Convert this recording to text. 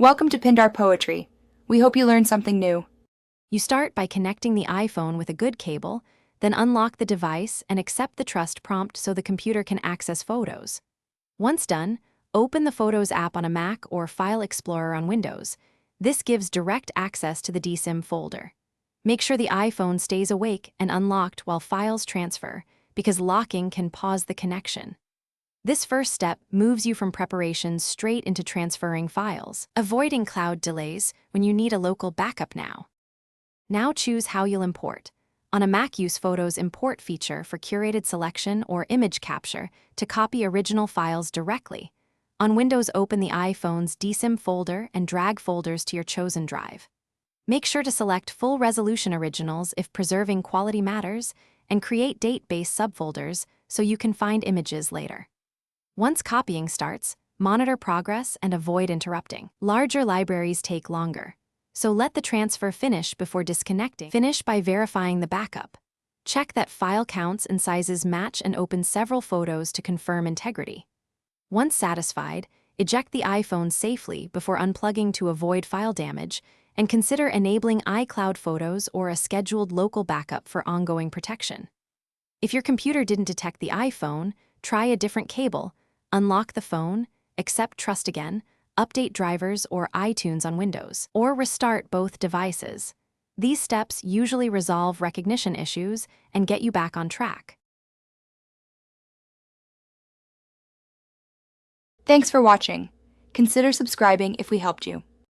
Welcome to Pindar Poetry. We hope you learned something new. You start by connecting the iPhone with a good cable, then unlock the device and accept the trust prompt so the computer can access photos. Once done, open the Photos app on a Mac or File Explorer on Windows. This gives direct access to the DSIM folder. Make sure the iPhone stays awake and unlocked while files transfer, because locking can pause the connection. This first step moves you from preparations straight into transferring files, avoiding cloud delays when you need a local backup now. Now choose how you'll import. On a Mac, use Photos Import feature for curated selection or image capture to copy original files directly. On Windows, open the iPhone's DSIM folder and drag folders to your chosen drive. Make sure to select full resolution originals if preserving quality matters, and create date-based subfolders so you can find images later. Once copying starts, monitor progress and avoid interrupting. Larger libraries take longer, so let the transfer finish before disconnecting. Finish by verifying the backup. Check that file counts and sizes match and open several photos to confirm integrity. Once satisfied, eject the iPhone safely before unplugging to avoid file damage, and consider enabling iCloud Photos or a scheduled local backup for ongoing protection. If your computer didn't detect the iPhone, try a different cable, unlock the phone, accept trust again, update drivers or iTunes on Windows, or restart both devices. These steps usually resolve recognition issues and get you back on track. Thanks for watching. Consider subscribing if we helped you.